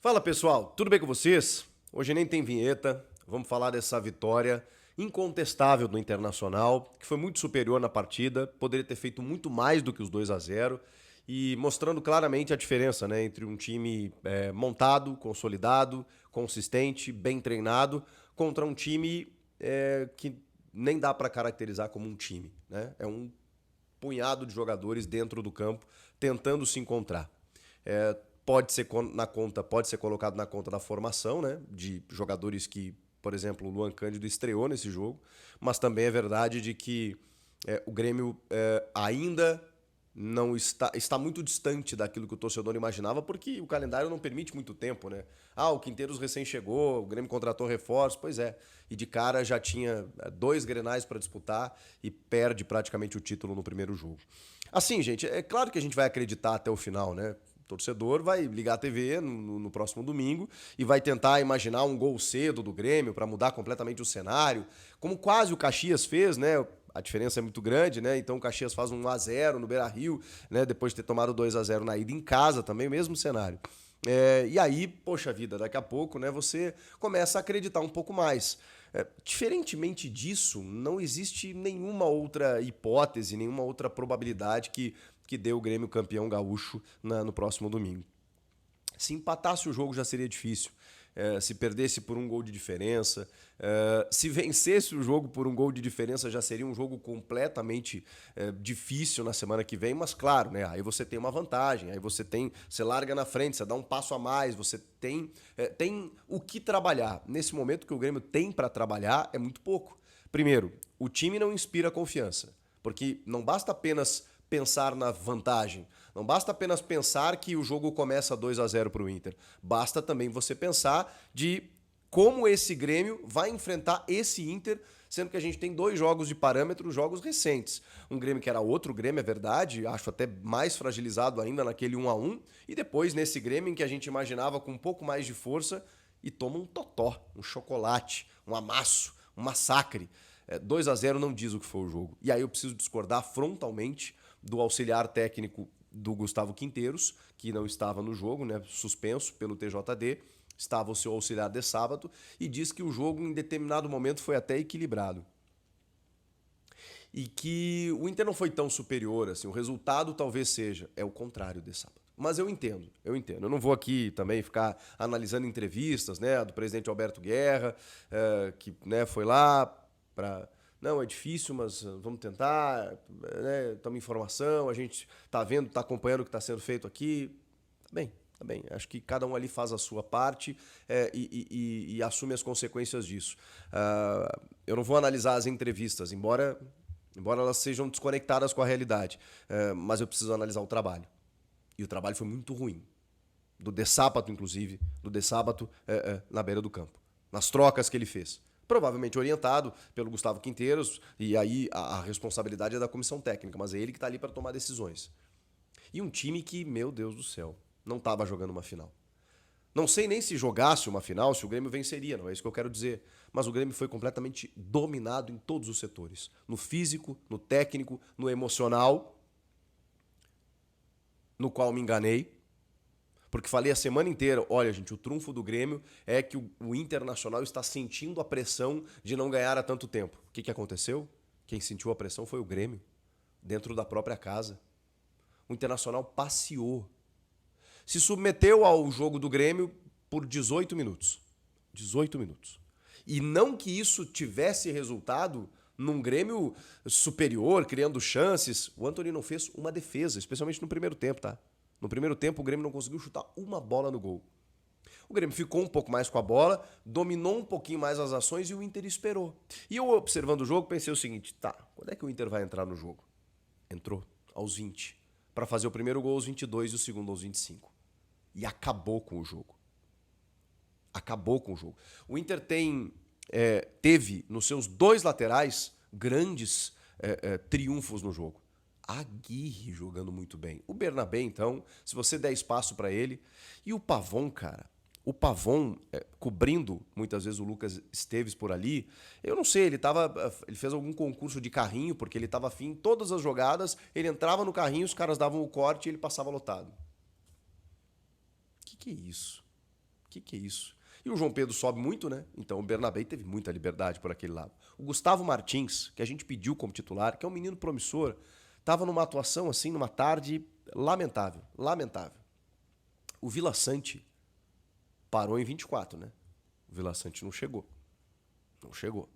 Fala pessoal, tudo bem com vocês? Hoje nem tem vinheta, vamos falar dessa vitória incontestável do Internacional, que foi muito superior na partida, poderia ter feito muito mais do que os 2-0 e mostrando claramente a diferença, né, entre um time montado, consolidado, consistente, bem treinado, contra um time que nem dá para caracterizar como um time, né? É um punhado de jogadores dentro do campo tentando se encontrar. Pode ser na conta, pode ser colocado na conta da formação, né? De jogadores que, por exemplo, o Luan Cândido estreou nesse jogo, mas também é verdade de que o Grêmio ainda não está muito distante daquilo que o torcedor imaginava, porque o calendário não permite muito tempo, né? Ah, o Quinteiros recém chegou, o Grêmio contratou reforços, pois é. E de cara já tinha dois Grenais para disputar e perde praticamente o título no primeiro jogo. Assim, gente, é claro que a gente vai acreditar até o final, né? O torcedor vai ligar a TV no próximo domingo e vai tentar imaginar um gol cedo do Grêmio para mudar completamente o cenário, como quase o Caxias fez, né? A diferença é muito grande, né? Então o Caxias faz um 1-0 no Beira-Rio, né? Depois de ter tomado 2-0 na ida em casa também, o mesmo cenário. E aí, poxa vida, daqui a pouco, né, você começa a acreditar um pouco mais. Diferentemente disso, não existe nenhuma outra hipótese, nenhuma outra probabilidade que dê o Grêmio campeão gaúcho no próximo domingo. Se empatasse o jogo já seria difícil. Se perdesse por um gol de diferença, se vencesse o jogo por um gol de diferença já seria um jogo completamente difícil na semana que vem, mas claro, né? Aí você tem uma vantagem, aí você larga na frente, você dá um passo a mais, você tem o que trabalhar. Nesse momento que o Grêmio tem para trabalhar é muito pouco. Primeiro, o time não inspira confiança, porque não basta apenas pensar na vantagem. Não basta apenas pensar que o jogo começa 2-0 para o Inter. Basta também você pensar de como esse Grêmio vai enfrentar esse Inter, sendo que a gente tem dois jogos de parâmetro, jogos recentes. Um Grêmio que era outro Grêmio, é verdade, acho até mais fragilizado ainda naquele 1-1, e depois nesse Grêmio em que a gente imaginava com um pouco mais de força e toma um totó, um chocolate, um amasso, um massacre. 2-0 não diz o que foi o jogo. E aí eu preciso discordar frontalmente do auxiliar técnico do Gustavo Quinteiros, que não estava no jogo, né, suspenso pelo TJD, estava o seu auxiliar de sábado, e diz que o jogo em determinado momento foi até equilibrado. E que o Inter não foi tão superior, assim, o resultado talvez seja, é o contrário de sábado. Mas eu entendo, eu entendo. Eu não vou aqui também ficar analisando entrevistas, né, do presidente Alberto Guerra, que, né, foi lá para não, é difícil, mas vamos tentar, né? Toma informação, a gente tá vendo, tá acompanhando o que está sendo feito aqui. Tá bem, tá bem. Acho que cada um ali faz a sua parte e assume as consequências disso. Eu não vou analisar as entrevistas, embora elas sejam desconectadas com a realidade, mas eu preciso analisar o trabalho. E o trabalho foi muito ruim. Do De Sábato, inclusive, do De Sábato na beira do campo. Nas trocas que ele fez. Provavelmente orientado pelo Gustavo Quinteiros, e aí a responsabilidade é da comissão técnica, mas é ele que está ali para tomar decisões. E um time que, meu Deus do céu, não estava jogando uma final. Não sei nem se jogasse uma final, se o Grêmio venceria, não é isso que eu quero dizer. Mas o Grêmio foi completamente dominado em todos os setores. No físico, no técnico, no emocional, no qual me enganei. Porque falei a semana inteira, olha, gente, o trunfo do Grêmio é que o Internacional está sentindo a pressão de não ganhar há tanto tempo. O que aconteceu? Quem sentiu a pressão foi o Grêmio, dentro da própria casa. O Internacional passeou. Se submeteu ao jogo do Grêmio por 18 minutos. 18 minutos. E não que isso tivesse resultado num Grêmio superior, criando chances. O Antony não fez uma defesa, especialmente no primeiro tempo, tá? No primeiro tempo, o Grêmio não conseguiu chutar uma bola no gol. O Grêmio ficou um pouco mais com a bola, dominou um pouquinho mais as ações e o Inter esperou. E eu, observando o jogo, pensei o seguinte, tá, quando é que o Inter vai entrar no jogo? Entrou aos 20, para fazer o primeiro gol aos 22 e o segundo aos 25. E acabou com o jogo. Acabou com o jogo. O Inter teve nos seus dois laterais grandes triunfos no jogo. Aguirre jogando muito bem. O Bernabé, então, se você der espaço para ele. E o Pavon, cara. O Pavon, cobrindo muitas vezes o Lucas Esteves por ali. Eu não sei, ele fez algum concurso de carrinho, porque ele estava afim. Todas as jogadas, ele entrava no carrinho, os caras davam o corte e ele passava lotado. Que é isso? Que é isso? E o João Pedro sobe muito, né? Então o Bernabé teve muita liberdade por aquele lado. O Gustavo Martins, que a gente pediu como titular, que é um menino promissor, estava numa atuação assim, numa tarde lamentável, lamentável. O Vila Sante parou em 24, né? O Vila Sante não chegou. Não chegou.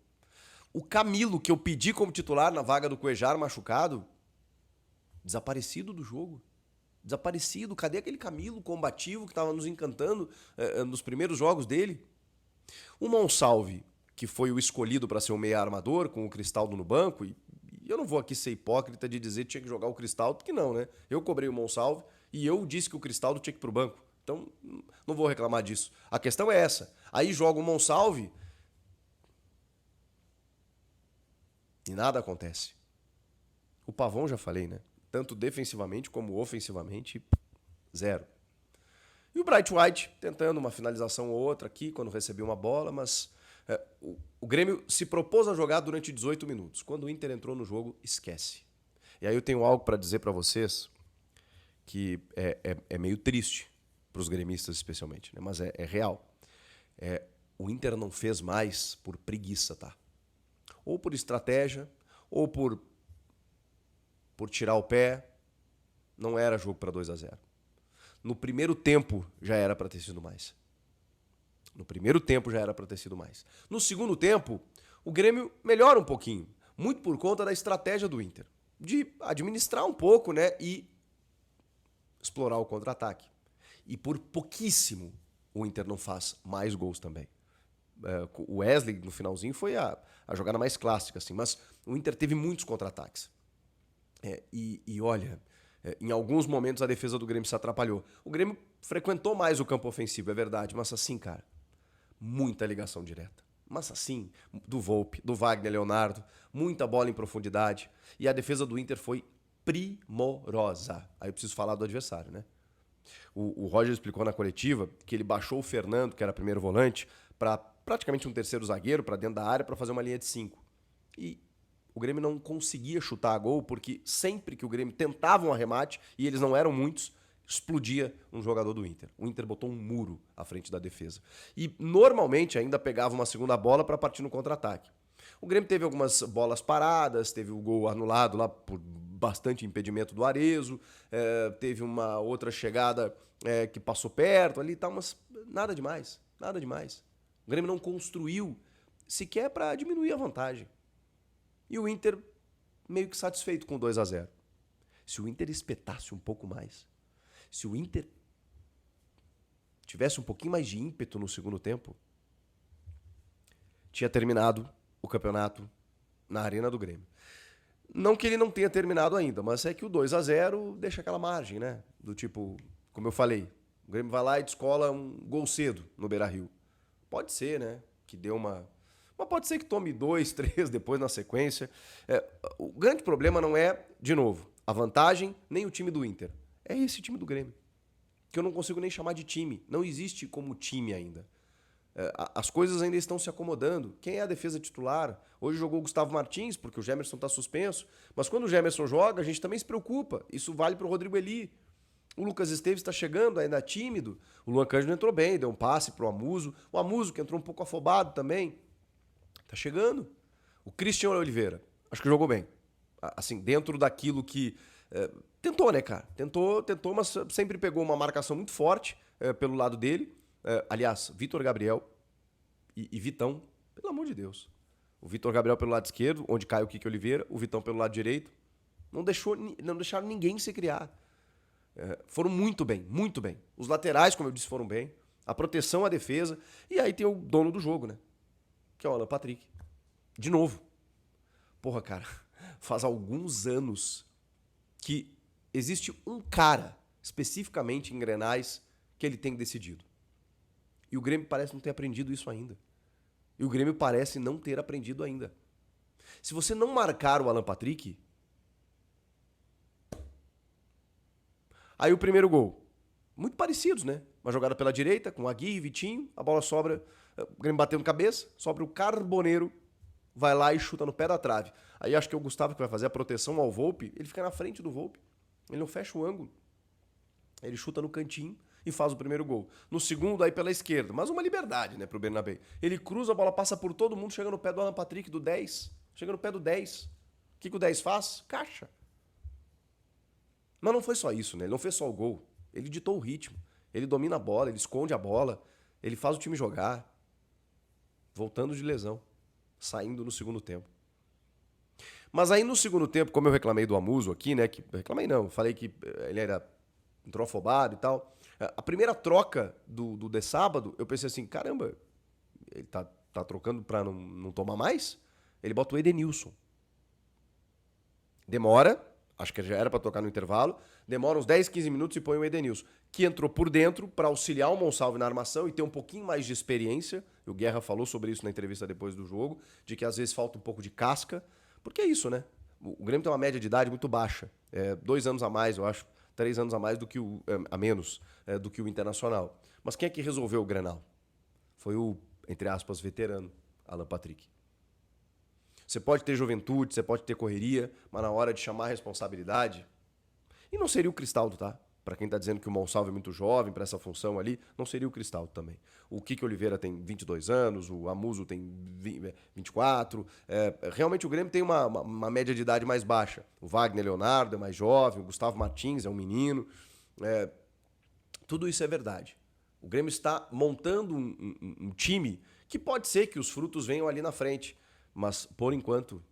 O Camilo, que eu pedi como titular na vaga do Cuejar machucado, desaparecido do jogo. Desaparecido. Cadê aquele Camilo combativo que estava nos encantando nos primeiros jogos dele? O Monsalve, que foi o escolhido para ser o meia armador, com o Cristaldo no banco, e eu não vou aqui ser hipócrita de dizer que tinha que jogar o Cristaldo, porque não, né? Eu cobrei o Monsalve e eu disse que o Cristaldo tinha que ir pro banco. Então, não vou reclamar disso. A questão é essa. Aí joga o Monsalve e nada acontece. O Pavão já falei, né? Tanto defensivamente como ofensivamente, zero. E o Bright White tentando uma finalização ou outra aqui quando recebeu uma bola, mas o Grêmio se propôs a jogar durante 18 minutos. Quando o Inter entrou no jogo, esquece. E aí eu tenho algo para dizer para vocês que é meio triste para os gremistas especialmente, né? Mas é real. O Inter não fez mais por preguiça, tá? Ou por estratégia, ou por tirar o pé. Não era jogo para 2-0. No primeiro tempo já era para ter sido mais. No primeiro tempo já era para ter sido mais. No segundo tempo, o Grêmio melhora um pouquinho, muito por conta da estratégia do Inter, de administrar um pouco, né, e explorar o contra-ataque. E por pouquíssimo o Inter não faz mais gols também. O Wesley no finalzinho foi a jogada mais clássica, assim, mas o Inter teve muitos contra-ataques. E olha, em alguns momentos a defesa do Grêmio se atrapalhou. O Grêmio frequentou mais o campo ofensivo, é verdade, mas assim, cara, muita ligação direta. Mas assim, do Volpi, do Wagner Leonardo, muita bola em profundidade. E a defesa do Inter foi primorosa. Aí eu preciso falar do adversário, né? O Roger explicou na coletiva que ele baixou o Fernando, que era primeiro volante, para praticamente um terceiro zagueiro, para dentro da área, para fazer uma linha de 5. E o Grêmio não conseguia chutar a gol, porque sempre que o Grêmio tentava um arremate, e eles não eram muitos, explodia um jogador do Inter. O Inter botou um muro à frente da defesa. E normalmente ainda pegava uma segunda bola para partir no contra-ataque. O Grêmio teve algumas bolas paradas, teve o gol anulado lá por bastante impedimento do Arezo, teve uma outra chegada que passou perto ali e tal, mas nada demais, nada demais. O Grêmio não construiu sequer para diminuir a vantagem. E o Inter meio que satisfeito com 2-0. Se o Inter espetasse um pouco mais, se o Inter tivesse um pouquinho mais de ímpeto no segundo tempo, tinha terminado o campeonato na Arena do Grêmio. Não que ele não tenha terminado ainda, mas é que o 2-0 deixa aquela margem, né? Do tipo, como eu falei, o Grêmio vai lá e descola um gol cedo no Beira-Rio. Pode ser, né? Que deu uma... Mas pode ser que tome 2, 3 depois na sequência. O grande problema não é, de novo, a vantagem, nem o time do Inter. É esse time do Grêmio. Que eu não consigo nem chamar de time. Não existe como time ainda. As coisas ainda estão se acomodando. Quem é a defesa titular? Hoje jogou o Gustavo Martins, porque o Gemerson está suspenso. Mas quando o Gemerson joga, a gente também se preocupa. Isso vale para o Rodrigo Eli. O Lucas Esteves está chegando, ainda tímido. O Luan Cândido entrou bem, deu um passe para o Amuso. O Amuso, que entrou um pouco afobado também, está chegando. O Christian Oliveira, acho que jogou bem. Assim, dentro daquilo que... tentou, né, cara? Tentou, mas sempre pegou uma marcação muito forte pelo lado dele. Aliás, Vitor Gabriel e Vitão, pelo amor de Deus. O Vitor Gabriel pelo lado esquerdo, onde cai o Kike Oliveira, o Vitão pelo lado direito. Não deixaram ninguém se criar. Foram muito bem, muito bem. Os laterais, como eu disse, foram bem. A proteção à defesa. E aí tem o dono do jogo, né? Que é o Alan Patrick. De novo. Porra, cara, faz alguns anos que existe um cara, especificamente em Grenais, que ele tem decidido. E o Grêmio parece não ter aprendido isso ainda. E o Grêmio parece não ter aprendido ainda. Se você não marcar o Alan Patrick... Aí o primeiro gol. Muito parecidos, né? Uma jogada pela direita, com Aguirre e Vitinho. A bola sobra, o Grêmio batendo cabeça, sobra o Carboneiro, vai lá e chuta no pé da trave. Aí acho que é o Gustavo que vai fazer a proteção ao Volpi. Ele fica na frente do Volpi. Ele não fecha o ângulo. Ele chuta no cantinho e faz o primeiro gol. No segundo, aí pela esquerda, mas uma liberdade, né, pro Bernabé. Ele cruza, a bola passa por todo mundo, chega no pé do Alan Patrick, do 10. Chega no pé do 10. O que o 10 faz? Caixa. Mas não foi só isso, né? Ele não fez só o gol. Ele ditou o ritmo. Ele domina a bola, ele esconde a bola, ele faz o time jogar. Voltando de lesão, saindo no segundo tempo. Mas aí no segundo tempo, como eu reclamei do Amuso aqui, né? Reclamei não, falei que ele entrou afobado e tal. A primeira troca do de sábado, eu pensei assim, caramba, ele tá trocando pra não tomar mais? Ele bota o Edenilson. Demora, acho que já era pra tocar no intervalo, demora uns 10, 15 minutos e põe o Edenilson, que entrou por dentro pra auxiliar o Monsalve na armação e ter um pouquinho mais de experiência. O Guerra falou sobre isso na entrevista depois do jogo, de que às vezes falta um pouco de casca. Porque é isso, né? O Grêmio tem uma média de idade muito baixa. 2 anos a mais, eu acho. 3 anos a mais do que a menos do que o Internacional. Mas quem é que resolveu o Grenal? Foi o, entre aspas, veterano, Alan Patrick. Você pode ter juventude, você pode ter correria, mas na hora de chamar a responsabilidade... E não seria o Cristaldo, tá? Para quem tá dizendo que o Monsalve é muito jovem para essa função ali, não seria o Cristaldo também. O Kike Oliveira tem 22 anos, o Amuso tem 24. Realmente o Grêmio tem uma média de idade mais baixa. O Wagner Leonardo é mais jovem, o Gustavo Martins é um menino. Tudo isso é verdade. O Grêmio está montando um time que pode ser que os frutos venham ali na frente. Mas, por enquanto,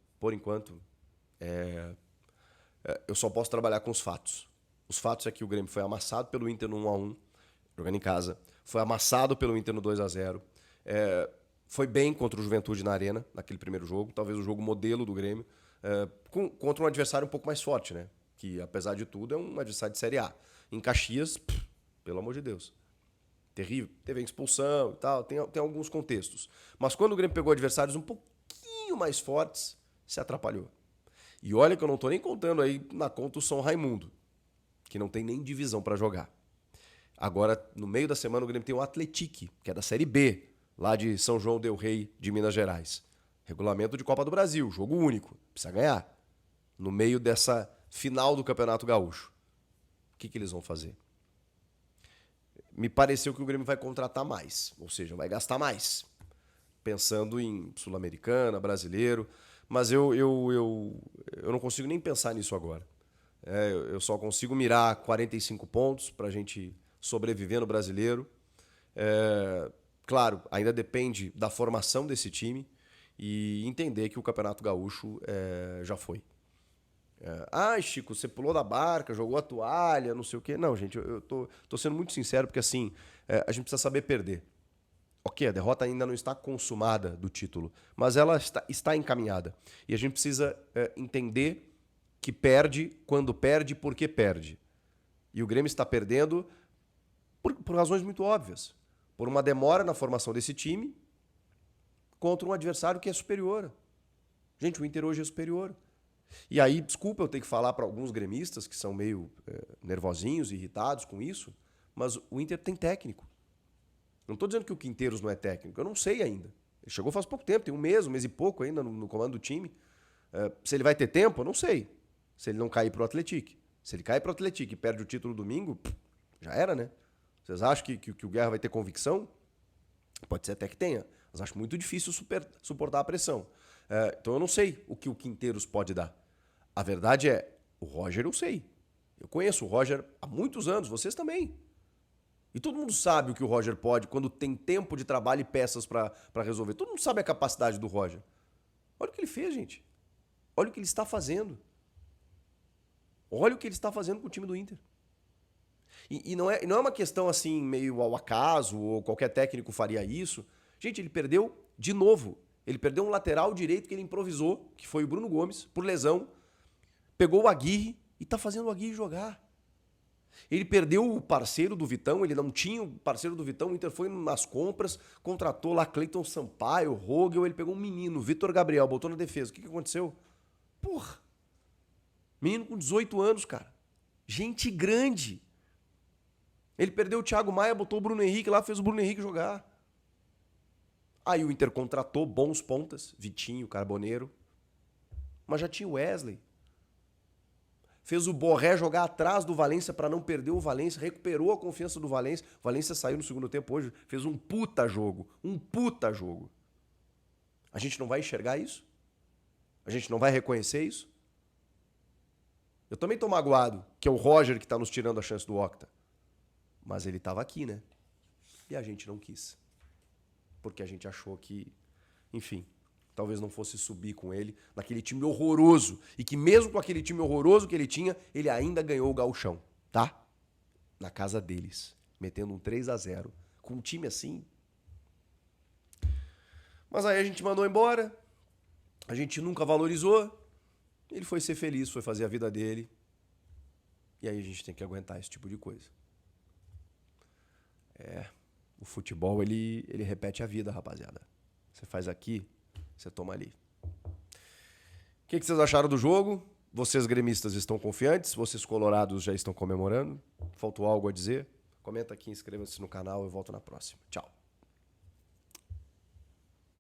eu só posso trabalhar com os fatos. Os fatos é que o Grêmio foi amassado pelo Inter no 1-1, jogando em casa. Foi amassado pelo Inter no 2-0. Foi bem contra o Juventude na Arena, naquele primeiro jogo. Talvez o jogo modelo do Grêmio. Contra um adversário um pouco mais forte, né? Que, apesar de tudo, é um adversário de Série A. Em Caxias, pelo amor de Deus. Terrível. Teve a expulsão e tal. Tem alguns contextos. Mas quando o Grêmio pegou adversários um pouquinho mais fortes, se atrapalhou. E olha que eu não tô nem contando aí na conta o São Raimundo, que não tem nem divisão para jogar. Agora, no meio da semana, o Grêmio tem o Atlético, que é da Série B, lá de São João del Rei, de Minas Gerais. Regulamento de Copa do Brasil, jogo único, precisa ganhar. No meio dessa final do Campeonato Gaúcho. O que eles vão fazer? Me pareceu que o Grêmio vai contratar mais, ou seja, vai gastar mais. Pensando em Sul-Americana, brasileiro, mas eu não consigo nem pensar nisso agora. Eu só consigo mirar 45 pontos para a gente sobreviver no brasileiro. Claro, ainda depende da formação desse time e entender que o Campeonato Gaúcho já foi. Chico, você pulou da barca, jogou a toalha, não sei o quê. Não, gente, eu tô sendo muito sincero porque assim, a gente precisa saber perder. Ok, a derrota ainda não está consumada do título, mas ela está encaminhada. E a gente precisa entender que perde, quando perde, por que perde. E o Grêmio está perdendo por razões muito óbvias. Por uma demora na formação desse time contra um adversário que é superior. Gente, o Inter hoje é superior. E aí, desculpa eu ter que falar para alguns gremistas que são meio nervosinhos, irritados com isso, mas o Inter tem técnico. Não estou dizendo que o Quinteiros não é técnico, eu não sei ainda. Ele chegou faz pouco tempo, tem um mês e pouco ainda no comando do time. Se ele vai ter tempo, eu não sei. Se ele não cair pro Atlético. Se ele cair pro Atlético e perde o título domingo, já era, né? Vocês acham que o Guerra vai ter convicção? Pode ser até que tenha, mas acho muito difícil suportar a pressão. Então eu não sei o que o Quinteiros pode dar. A verdade é, o Roger eu sei. Eu conheço o Roger há muitos anos, vocês também. E todo mundo sabe o que o Roger pode quando tem tempo de trabalho e peças para resolver. Todo mundo sabe a capacidade do Roger. Olha o que ele fez, gente. Olha o que ele está fazendo. Olha o que ele está fazendo com o time do Inter. E não é uma questão assim, meio ao acaso, ou qualquer técnico faria isso. Gente, ele perdeu de novo. Ele perdeu um lateral direito que ele improvisou, que foi o Bruno Gomes, por lesão. Pegou o Aguirre e está fazendo o Aguirre jogar. Ele perdeu o parceiro do Vitão, ele não tinha o parceiro do Vitão, o Inter foi nas compras, contratou lá Cleiton Sampaio, Rogel, ele pegou um menino, Vitor Gabriel, botou na defesa. O que aconteceu? Porra! Menino com 18 anos, cara. Gente grande. Ele perdeu o Thiago Maia, botou o Bruno Henrique lá, fez o Bruno Henrique jogar. Aí o Inter contratou bons pontas, Vitinho, Carboneiro, mas já tinha o Wesley. fez o Borré jogar atrás do Valência para não perder o Valência, recuperou a confiança do Valência. O Valência saiu no segundo tempo hoje, fez um puta jogo. Um puta jogo. A gente não vai enxergar isso? A gente não vai reconhecer isso? Eu também tô magoado, que é o Roger que tá nos tirando a chance do Octa. Mas ele tava aqui, né? E a gente não quis. Porque a gente achou que, enfim, talvez não fosse subir com ele naquele time horroroso. E que mesmo com aquele time horroroso que ele tinha, ele ainda ganhou o gauchão, tá? Na casa deles, metendo um 3-0. Com um time assim. Mas aí a gente mandou embora. A gente nunca valorizou. Ele foi ser feliz, foi fazer a vida dele. E aí a gente tem que aguentar esse tipo de coisa. O futebol, ele repete a vida, rapaziada. Você faz aqui, você toma ali. O que vocês acharam do jogo? Vocês gremistas estão confiantes? Vocês colorados já estão comemorando? Faltou algo a dizer? Comenta aqui, inscreva-se no canal, eu volto na próxima. Tchau.